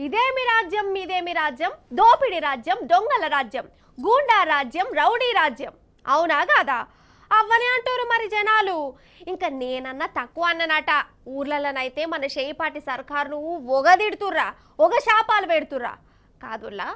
ఇదేమి రాజ్యం మీదేమి రాజ్యం, దోపిడి రాజ్యం, దొంగల రాజ్యం, గూండా రాజ్యం, రౌడీ రాజ్యం. అవునా కాదా? అవ్వనే అంటారు మరి జనాలు. ఇంకా నేనన్నా తక్కువ అన్ననట. ఊర్లలోనైతే మన షేయిపాటి సర్కారును ఒగదిడుతుర్రా, ఒగ శాపాలు పెడుతుర్రా. కాదుల్లా,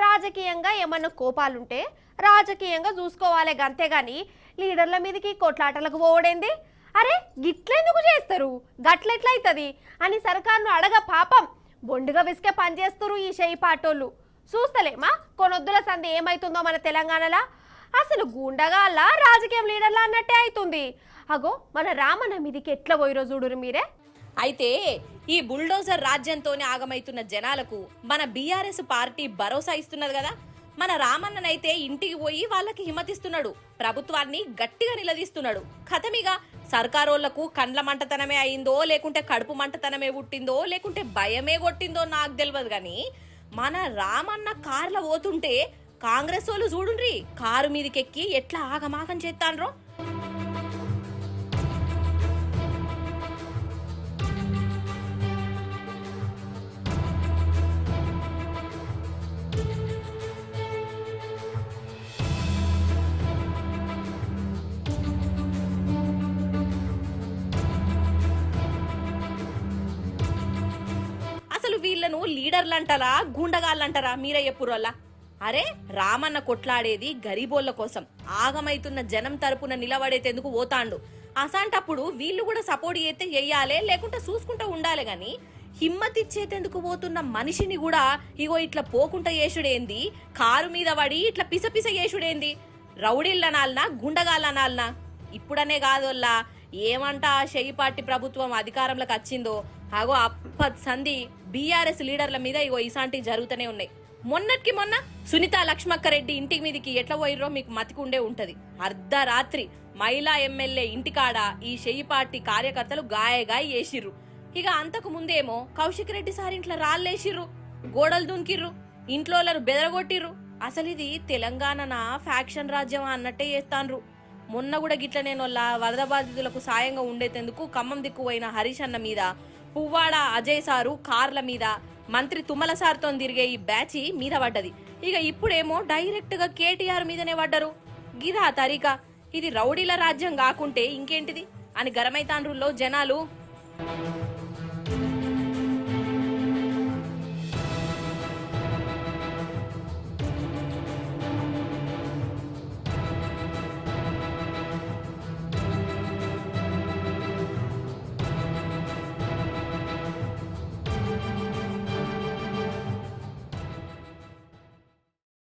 రాజకీయంగా ఏమన్నా కోపాలుంటే రాజకీయంగా చూసుకోవాలి గంతేగాని లీడర్ల మీదకి కొట్లాటలకు పోవడేంది? అరే గిట్లెందుకు చేస్తారు, గట్లెట్లయితుంది అని సర్కారును అడగ పాపం. బొండుగా విసికే పనిచేస్తారు ఈ షేయిపాటోళ్ళు. చూస్తలేమా కొనొద్దుల సంధి ఏమైతుందో మన తెలంగాణలో? అసలు గుండగాళ్ళ రాజకీయం లీడర్లా అన్నట్టే అవుతుంది. అగో మన రామన్న మీదికి ఎట్లా పోయిరో చూడురు మీరే. అయితే ఈ బుల్డోజర్ రాజ్యంతోనే ఆగమైతున్న జనాలకు మన బీఆర్ఎస్ పార్టీ భరోసా ఇస్తున్నది కదా. మన రామన్ననైతే ఇంటికి పోయి వాళ్ళకి హిమ్మతిస్తున్నాడు, ప్రభుత్వాన్ని గట్టిగా నిలదీస్తున్నాడు. కథమిగా సర్కారోళ్లకు కండ్ల మంటతనమే అయిందో, లేకుంటే కడుపు మంటతనమే పుట్టిందో, లేకుంటే భయమే కొట్టిందో నాకు తెలియదు. కానీ మన రామన్న కార్ల పోతుంటే కాంగ్రెస్ వాళ్ళు చూడుండ్రి కారు మీదకెక్కి ఎట్లా ఆగమాగం చేస్తాన్రో. అసలు వీళ్ళను లీడర్లంటారా గుండగాళ్ళంటారా మీరే చెప్పురోల్లా? అరే రామన్న కొట్లాడేది గరీబోళ్ల కోసం, ఆగమైతున్న జనం తరపున నిలబడేందుకు పోతాండు. అసాంటప్పుడు వీళ్ళు కూడా సపోర్ట్ చేస్తే చెయ్యాలే, లేకుంటే చూసుకుంటూ ఉండాలి. గాని హిమ్మతిచ్చేందుకు పోతున్న మనిషిని కూడా ఇగో ఇట్లా పోకుంటా చేసుడేంది, కారు మీద పడి ఇట్లా పిసపిస చేసుడేంది? రౌడీళ్ళనాలనా గుండగాళ్ళనాలనా? ఇప్పుడనే కాదోల్లా, ఏమంట షేయిపాటి ప్రభుత్వం అధికారంలోకి వచ్చిందో అగో అప్పటి సంధి బీఆర్ఎస్ లీడర్ల మీద ఇగో ఇసాంటి జరుగుతూనే ఉన్నాయి. మొన్నటికి మొన్న సునీత లక్ష్మక్కరెడ్డి ఇంటికి మీదికి ఎట్లా పోయిర్రో మీకు మతికుండే ఉంటది. అర్ధరాత్రి మహిళా ఎమ్మెల్యే ఇంటికాడ ఈ షేయిపాటి కార్యకర్తలు గాయగాయ చేసిర్రు. ఇక అంతకు ముందేమో కౌశిక్ రెడ్డి సార్ ఇంట్లో రాళ్ళేసిర్రు, గోడలు దుంకిర్రు, ఇంట్లోలను బెదరగొట్టిర్రు. అసలు ఇది తెలంగాణ ఫ్యాక్షన్ రాజ్యమా అన్నట్టే చేస్తాన్రు. మొన్న కూడా గిట్లనేనోళ్ళ వరద బాధితులకు సాయంగా ఉండేందుకు ఖమ్మం దిక్కు పోయిన హరీష్ అన్న మీద, పువ్వాడ అజయ్ సారు కార్ల మీద, మంత్రి తుమ్మల సార్తో తిరిగే ఈ బ్యాచ్ మీద పడ్డది. ఇక ఇప్పుడేమో డైరెక్ట్ గా కేటీఆర్ మీదనే పడ్డరు. గిదా తరీకా? ఇది రౌడీల రాజ్యం కాకుంటే ఇంకేంటిది అని గరమైతాండ్రుల్లో జనాలు.